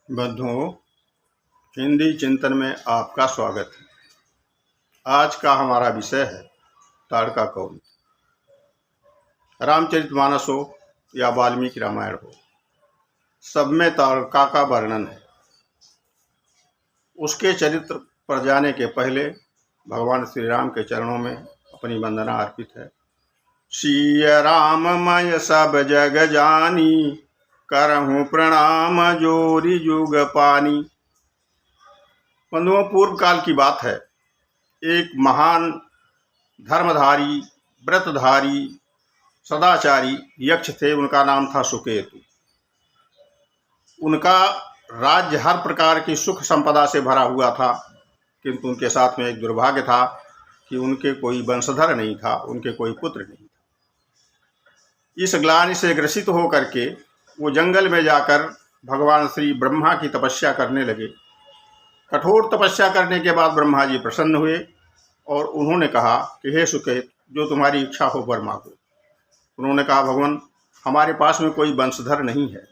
बंधुओं, हिंदी चिंतन में आपका स्वागत है। आज का हमारा विषय है ताड़का कौन। रामचरितमानस हो या वाल्मीकि रामायण हो, सब में ताड़का का वर्णन है। उसके चरित्र पर जाने के पहले भगवान श्री राम के चरणों में अपनी वंदना अर्पित है। सिय राममय सब जग जानी, करहूँ प्रणाम जोरी जुग पानी। बंधुओं, पूर्व काल की बात है। एक महान धर्मधारी, व्रतधारी, सदाचारी यक्ष थे। उनका नाम था सुकेतु। उनका राज्य हर प्रकार की सुख संपदा से भरा हुआ था, किंतु उनके साथ में एक दुर्भाग्य था कि उनके कोई वंशधर नहीं था, उनके कोई पुत्र नहीं था। इस ग्लानि से ग्रसित होकर के वो जंगल में जाकर भगवान श्री ब्रह्मा की तपस्या करने लगे। कठोर तपस्या करने के बाद ब्रह्मा जी प्रसन्न हुए और उन्होंने कहा कि हे सुकेत, जो तुम्हारी इच्छा हो वर मांगो। उन्होंने कहा, भगवान, हमारे पास में कोई वंशधर नहीं है,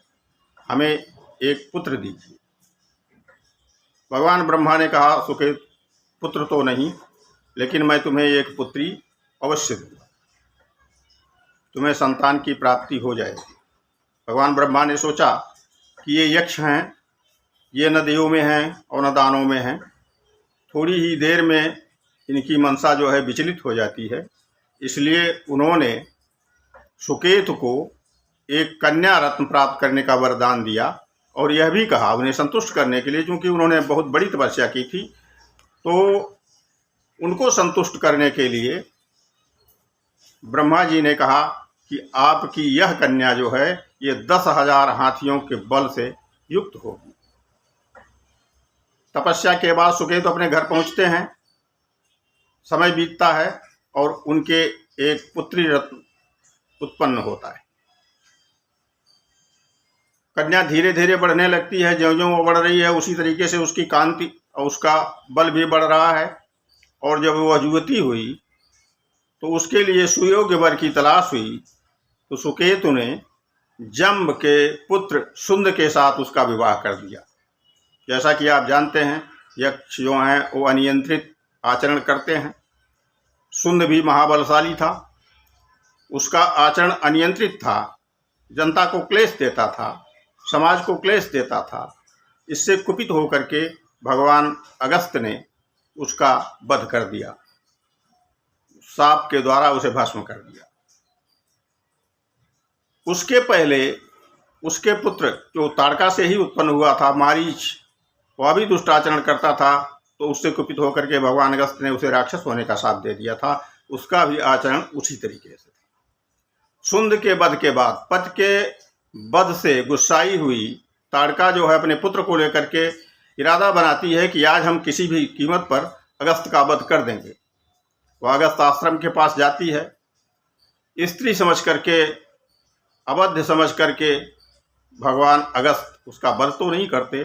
हमें एक पुत्र दीजिए। भगवान ब्रह्मा ने कहा, सुकेत, पुत्र तो नहीं, लेकिन मैं तुम्हें एक पुत्री अवश्य दूंगा, तुम्हें संतान की प्राप्ति हो जाएगी। भगवान ब्रह्मा ने सोचा कि ये यक्ष हैं, ये न देवों में हैं और न दानों में हैं। थोड़ी ही देर में इनकी मनसा जो है विचलित हो जाती है। इसलिए उन्होंने सुकेतु को एक कन्या रत्न प्राप्त करने का वरदान दिया और यह भी कहा उन्हें संतुष्ट करने के लिए, क्योंकि उन्होंने बहुत बड़ी तपस्या की थी, तो उनको संतुष्ट करने के लिए ब्रह्मा जी ने कहा कि आपकी यह कन्या जो है ये 10,000 हाथियों के बल से युक्त होगी। तपस्या के बाद सुकेतु अपने घर पहुंचते हैं। समय बीतता है और उनके एक पुत्री रत्न उत्पन्न होता है। कन्या धीरे धीरे बढ़ने लगती है। ज्यों ज्यों वो बढ़ रही है उसी तरीके से उसकी कांति और उसका बल भी बढ़ रहा है। और जब वह युवती हुई तो उसके लिए सुयोग्य वर की तलाश हुई, तो सुकेतु ने जम्ब के पुत्र सुंद के साथ उसका विवाह कर दिया। जैसा कि आप जानते हैं, यक्ष जो हैं वो अनियंत्रित आचरण करते हैं। सुंद भी महाबलशाली था, उसका आचरण अनियंत्रित था, जनता को क्लेश देता था, समाज को क्लेश देता था। इससे कुपित होकर के भगवान अगस्त्य ने उसका वध कर दिया, सांप के द्वारा उसे भस्म कर दिया। उसके पहले उसके पुत्र जो ताड़का से ही उत्पन्न हुआ था, मारीच, वह भी दुष्ट आचरण करता था, तो उससे कुपित होकर के भगवान अगस्त्य ने उसे राक्षस होने का शाप दे दिया था। उसका भी आचरण उसी तरीके से था। सुंद के वध के बाद, पति के वध से गुस्साई हुई ताड़का जो है अपने पुत्र को लेकर के इरादा बनाती है कि आज हम किसी भी कीमत पर अगस्त्य का वध कर देंगे। वह अगस्त्य आश्रम के पास जाती है। स्त्री समझ करके, अबद्ध समझ करके भगवान अगस्त्य उसका वध तो नहीं करते,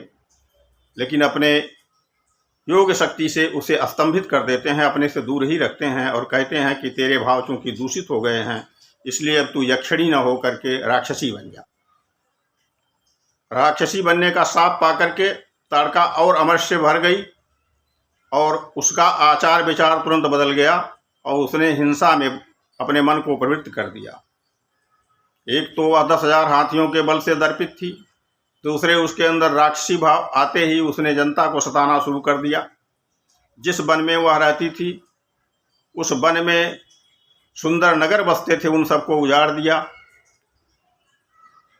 लेकिन अपने योग शक्ति से उसे स्तंभित कर देते हैं, अपने से दूर ही रखते हैं और कहते हैं कि तेरे भाव चूंकि दूषित हो गए हैं, इसलिए अब तू यक्षिणी न हो करके राक्षसी बन जा। राक्षसी बनने का शाप पा करके ताड़का और अमरस्य भर गई और उसका आचार विचार तुरंत बदल गया और उसने हिंसा में अपने मन को प्रवृत्त कर दिया। एक तो वह 10,000 हाथियों के बल से दर्पित थी, दूसरे उसके अंदर राक्षसी भाव आते ही उसने जनता को सताना शुरू कर दिया। जिस वन में वह रहती थी उस वन में सुंदर नगर बसते थे, उन सबको उजाड़ दिया।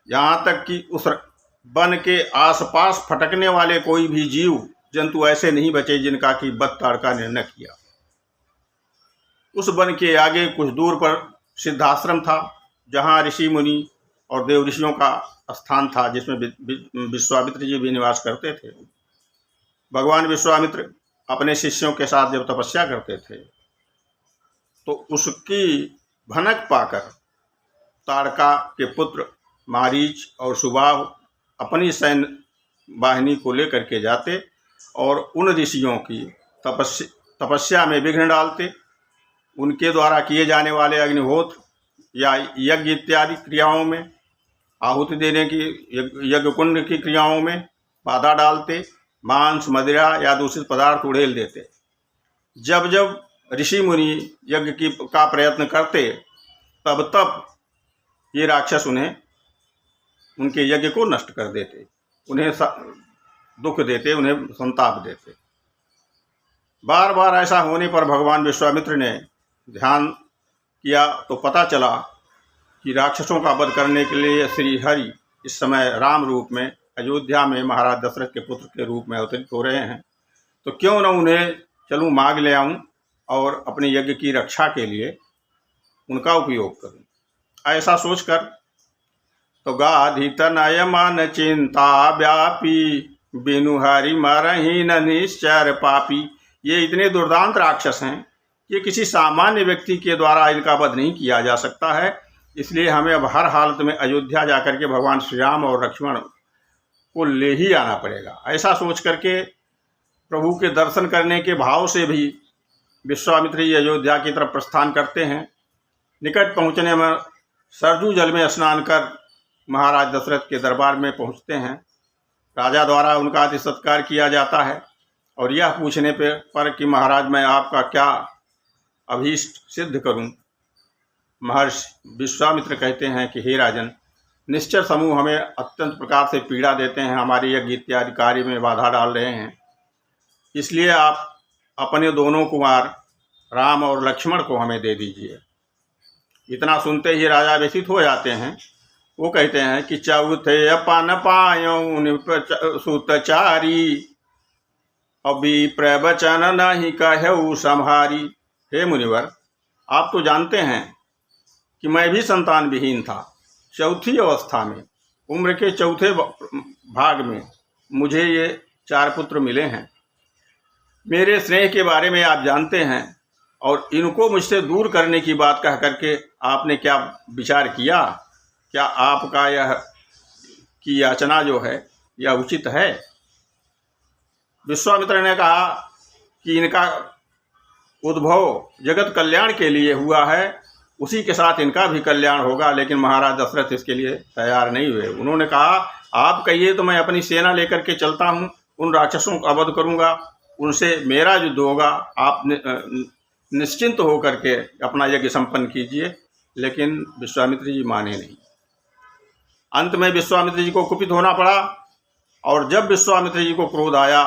यहाँ तक कि उस वन के आसपास फटकने वाले कोई भी जीव जंतु ऐसे नहीं बचे जिनका कि वध ताड़का ने न किया। उस वन के आगे कुछ दूर पर सिद्धाश्रम था, जहाँ ऋषि मुनि और देव ऋषियों का स्थान था, जिसमें विश्वामित्र जी भी निवास करते थे। भगवान विश्वामित्र अपने शिष्यों के साथ जब तपस्या करते थे तो उसकी भनक पाकर ताड़का के पुत्र मारीच और सुबाहु अपनी सैन्य वाहिनी को लेकर के जाते और उन ऋषियों की तपस्या में विघ्न डालते। उनके द्वारा किए जाने वाले अग्निहोत्र या यज्ञ इत्यादि क्रियाओं में, आहुति देने की, यज्ञ कुंड की क्रियाओं में बाधा डालते, मांस, मदिरा या दूषित पदार्थ उड़ेल देते। जब जब ऋषि मुनि यज्ञ का प्रयत्न करते, तब तब ये राक्षस उनके यज्ञ को नष्ट कर देते, उन्हें दुख देते, उन्हें संताप देते। बार बार ऐसा होने पर भगवान विश्वामित्र ने ध्यान किया तो पता चला कि राक्षसों का वध करने के लिए श्री हरि इस समय राम रूप में अयोध्या में महाराज दशरथ के पुत्र के रूप में अवतरित हो रहे हैं, तो क्यों न उन्हें चलूँ मांग ले आऊँ और अपने यज्ञ की रक्षा के लिए उनका उपयोग करूँ। ऐसा सोचकर तो गाधी तनय मन चिंता व्यापी, बिनु हरि मरहि न निश्चर पापी। ये इतने दुर्दांत राक्षस हैं कि किसी सामान्य व्यक्ति के द्वारा इनका वध नहीं किया जा सकता है। इसलिए हमें अब हर हालत में अयोध्या जाकर के भगवान श्री राम और लक्ष्मण को ले ही आना पड़ेगा। ऐसा सोच करके प्रभु के दर्शन करने के भाव से भी विश्वामित्र जी अयोध्या की तरफ प्रस्थान करते हैं। निकट पहुंचने में सरजू जल में स्नान कर महाराज दशरथ के दरबार में पहुंचते हैं। राजा द्वारा उनका अति सत्कार किया जाता है और यह पूछने पर कि महाराज मैं आपका क्या अभीष्ट सिद्ध करूं। महर्षि विश्वामित्र कहते हैं कि हे राजन, निश्चर समूह हमें अत्यंत प्रकार से पीड़ा देते हैं, हमारे यज्ञ इत्यादि कार्य में बाधा डाल रहे हैं, इसलिए आप अपने दोनों कुमार राम और लक्ष्मण को हमें दे दीजिए। इतना सुनते ही राजा व्यथित हो जाते हैं। वो कहते हैं कि चौथे अपन पायों सुतचारी, अभी प्रवचन नहीं कहूँ संहारी। हे मुनिवर, आप तो जानते हैं कि मैं भी संतान विहीन था। चौथी अवस्था में, उम्र के चौथे भाग में मुझे ये 4 पुत्र मिले हैं। मेरे स्नेह के बारे में आप जानते हैं और इनको मुझसे दूर करने की बात कह करके आपने क्या विचार किया? क्या आपका यह की याचना जो है यह उचित है? विश्वामित्र ने कहा कि इनका उद्भव जगत कल्याण के लिए हुआ है, उसी के साथ इनका भी कल्याण होगा, लेकिन महाराज दशरथ इसके लिए तैयार नहीं हुए। उन्होंने कहा आप कहिए तो मैं अपनी सेना लेकर के चलता हूँ, उन राक्षसों का वध करूँगा, उनसे मेरा युद्ध होगा, आप निश्चिंत होकर के अपना यज्ञ संपन्न कीजिए। लेकिन विश्वामित्र जी माने नहीं। अंत में विश्वामित्र जी को कुपित होना पड़ा और जब विश्वामित्र जी को क्रोध आया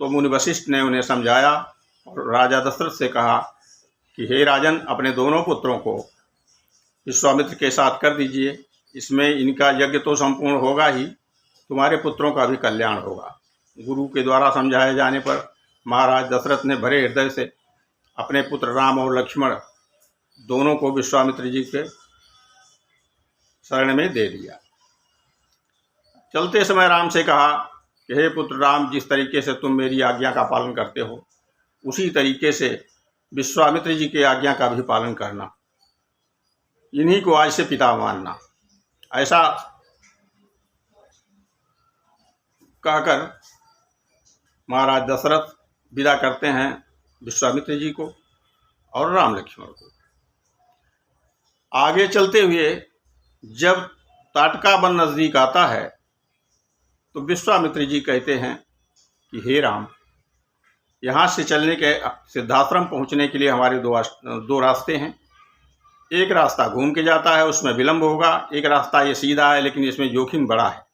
तो मुनि वशिष्ठ ने उन्हें समझाया और राजा दशरथ से कहा कि हे राजन, अपने दोनों पुत्रों को विश्वामित्र के साथ कर दीजिए, इसमें इनका यज्ञ तो संपूर्ण होगा ही, तुम्हारे पुत्रों का भी कल्याण होगा। गुरु के द्वारा समझाए जाने पर महाराज दशरथ ने भरे हृदय से अपने पुत्र राम और लक्ष्मण दोनों को विश्वामित्र जी के शरण में दे दिया। चलते समय राम से कहा कि हे पुत्र राम, जिस तरीके से तुम मेरी आज्ञा का पालन करते हो, उसी तरीके से विश्वामित्र जी की आज्ञा का भी पालन करना, इन्हीं को आज से पिता मानना। ऐसा कहकर महाराज दशरथ विदा करते हैं विश्वामित्र जी को और राम लक्ष्मण को। आगे चलते हुए जब ताटका वन नज़दीक आता है तो विश्वामित्र जी कहते हैं कि हे राम, यहाँ से चलने के सिद्धाश्रम पहुँचने के लिए हमारे दो रास्ते हैं। एक रास्ता घूम के जाता है, उसमें विलंब होगा। एक रास्ता ये सीधा है, लेकिन इसमें जोखिम बड़ा है।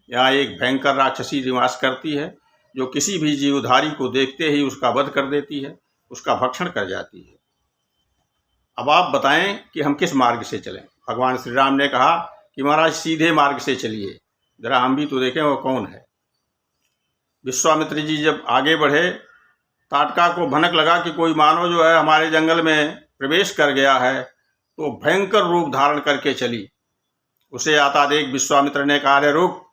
यहाँ एक भयंकर राक्षसी निवास करती है जो किसी भी जीवधारी को देखते ही उसका वध कर देती है, उसका भक्षण कर जाती है। अब आप बताएं कि हम किस मार्ग से चलें। भगवान श्री राम ने कहा कि महाराज सीधे मार्ग से चलिए, जरा हम भी तो देखें वो कौन है। विश्वामित्र जी जब आगे बढ़े, ताटका को भनक लगा कि कोई मानव जो है हमारे जंगल में प्रवेश कर गया है, तो भयंकर रूप धारण करके चली। उसे आता देख विश्वामित्र ने कहा, अरे रुक,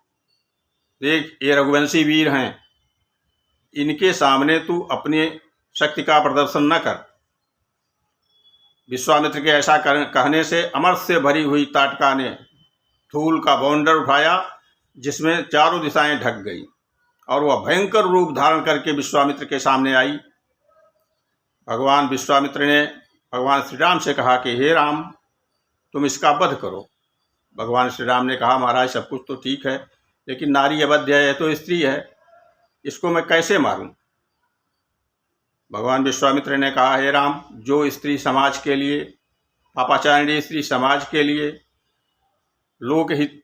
देख ये रघुवंशी वीर हैं, इनके सामने तू अपनी शक्ति का प्रदर्शन न कर। विश्वामित्र के ऐसा कहने से अमर से भरी हुई ताटका ने धूल का बौंडर उठाया, जिसमें चारों दिशाएं ढक गई और वह भयंकर रूप धारण करके विश्वामित्र के सामने आई। भगवान विश्वामित्र ने भगवान श्री राम से कहा कि हे राम, तुम इसका वध करो। भगवान श्री राम ने कहा, महाराज सब कुछ तो ठीक है, लेकिन नारी अवध्य है तो स्त्री है, इसको मैं कैसे मारूं? भगवान विश्वामित्र ने कहा, हे राम, जो स्त्री समाज के लिए, पापाचारिणी स्त्री समाज के लिए लोकहित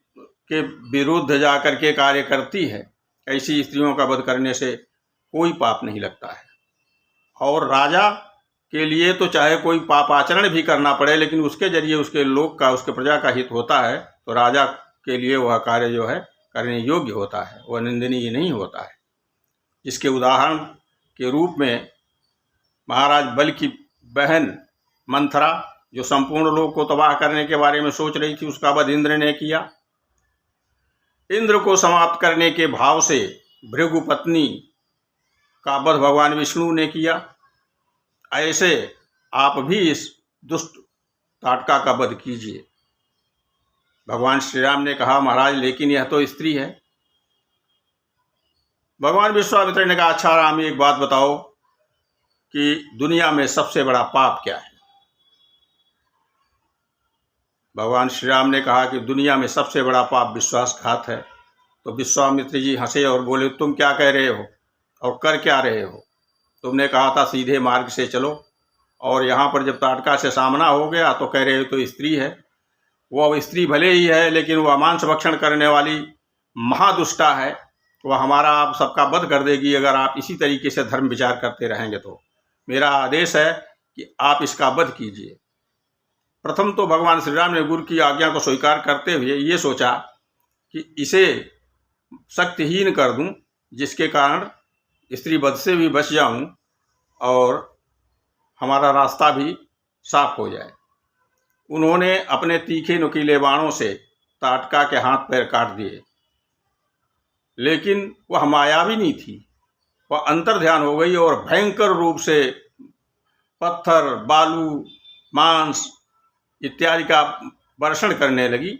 के विरुद्ध जाकर के कार्य करती है, ऐसी स्त्रियों का वध करने से कोई पाप नहीं लगता है। और राजा के लिए तो चाहे कोई पाप आचरण भी करना पड़े, लेकिन उसके जरिए उसके लोक का, उसके प्रजा का हित होता है, तो राजा के लिए वह कार्य जो है करने योग्य होता है, वह निंदनीय नहीं होता है। इसके उदाहरण के रूप में महाराज बल की बहन मंथरा, जो संपूर्ण लोक को तबाह करने के बारे में सोच रही थी, उसका वध इंद्र ने किया। इंद्र को समाप्त करने के भाव से भृगु पत्नी का वध भगवान विष्णु ने किया। ऐसे आप भी इस दुष्ट ताटका का वध कीजिए। भगवान श्री राम ने कहा, महाराज, लेकिन यह तो स्त्री है। भगवान विश्वामित्र ने कहा, अच्छा राम, एक बात बताओ कि दुनिया में सबसे बड़ा पाप क्या है? भगवान श्री राम ने कहा कि दुनिया में सबसे बड़ा पाप विश्वासघात है। तो विश्वामित्र जी हंसे और बोले, तुम क्या कह रहे हो और कर क्या रहे हो? तुमने कहा था सीधे मार्ग से चलो, और यहाँ पर जब ताटका से सामना हो गया तो कह रहे हो तो स्त्री है। वह स्त्री भले ही है, लेकिन वह मांस भक्षण करने वाली महादुष्टा है। वह हमारा आप सबका वध कर देगी अगर आप इसी तरीके से धर्म विचार करते रहेंगे। तो मेरा आदेश है कि आप इसका वध कीजिए। प्रथम तो भगवान श्री राम ने गुरु की आज्ञा को स्वीकार करते हुए ये सोचा कि इसे शक्तिहीन कर दूं, जिसके कारण स्त्री वध से भी बच जाऊं और हमारा रास्ता भी साफ हो जाए। उन्होंने अपने तीखे नुकीले बाणों से ताटका के हाथ पैर काट दिए, लेकिन वह मायाविनी थी। वह अंतर्ध्यान हो गई और भयंकर रूप से पत्थर, बालू, मांस इत्यादि का वर्षण करने लगी।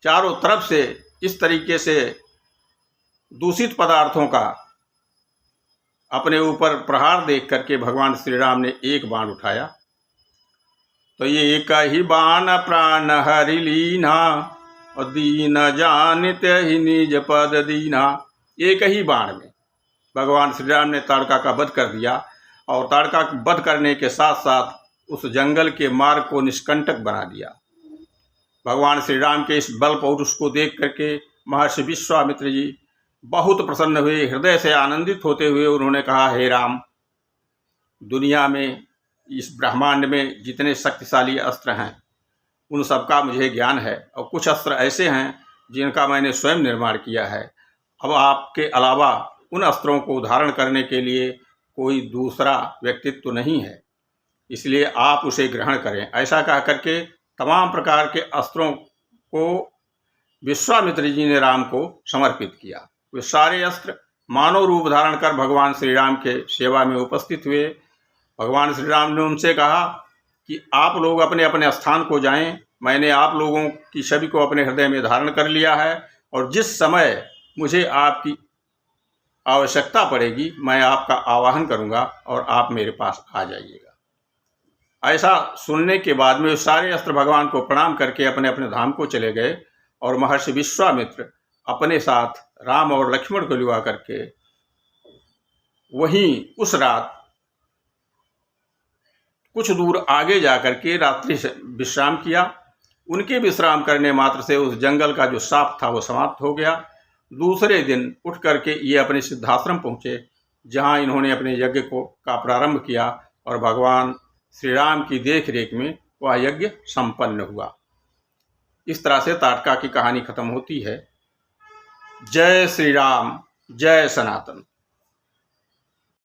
चारों तरफ से इस तरीके से दूषित पदार्थों का अपने ऊपर प्रहार देख करके भगवान श्री राम ने एक बाण उठाया। तो ये एक ही बाण प्राण हरि लीना, और दीन जानते ही निज पद दीना। एक ही बाण में भगवान श्री राम ने ताड़का का वध कर दिया, और ताड़का का वध करने के साथ साथ उस जंगल के मार्ग को निष्कंटक बना दिया। भगवान श्री राम के इस बल पौरुष को देख करके महर्षि विश्वामित्र जी बहुत प्रसन्न हुए। हृदय से आनंदित होते हुए उन्होंने कहा, हे राम, दुनिया में, इस ब्रह्मांड में जितने शक्तिशाली अस्त्र हैं उन सबका मुझे ज्ञान है, और कुछ अस्त्र ऐसे हैं जिनका मैंने स्वयं निर्माण किया है। अब आपके अलावा उन अस्त्रों को धारण करने के लिए कोई दूसरा व्यक्तित्व नहीं है, इसलिए आप उसे ग्रहण करें। ऐसा कह करके तमाम प्रकार के अस्त्रों को विश्वामित्र जी ने राम को समर्पित किया। वे सारे अस्त्र मानव रूप धारण कर भगवान श्री राम के सेवा में उपस्थित हुए। भगवान श्री राम ने उनसे कहा कि आप लोग अपने अपने स्थान को जाएं, मैंने आप लोगों की छवि को अपने हृदय में धारण कर लिया है, और जिस समय मुझे आपकी आवश्यकता पड़ेगी मैं आपका आवाहन करूंगा और आप मेरे पास आ जाइएगा। ऐसा सुनने के बाद में सारे अस्त्र भगवान को प्रणाम करके अपने अपने धाम को चले गए, और महर्षि विश्वामित्र अपने साथ राम और लक्ष्मण को लिवा करके वहीं उस रात कुछ दूर आगे जाकर के रात्रि से विश्राम किया। उनके विश्राम करने मात्र से उस जंगल का जो शाप था वो समाप्त हो गया। दूसरे दिन उठ करके ये अपने सिद्धाश्रम पहुँचे, जहाँ इन्होंने अपने यज्ञ का प्रारंभ किया, और भगवान श्री राम की देख रेख में वह यज्ञ संपन्न हुआ। इस तरह से ताटका की कहानी खत्म होती है। जय श्री राम, जय सनातन।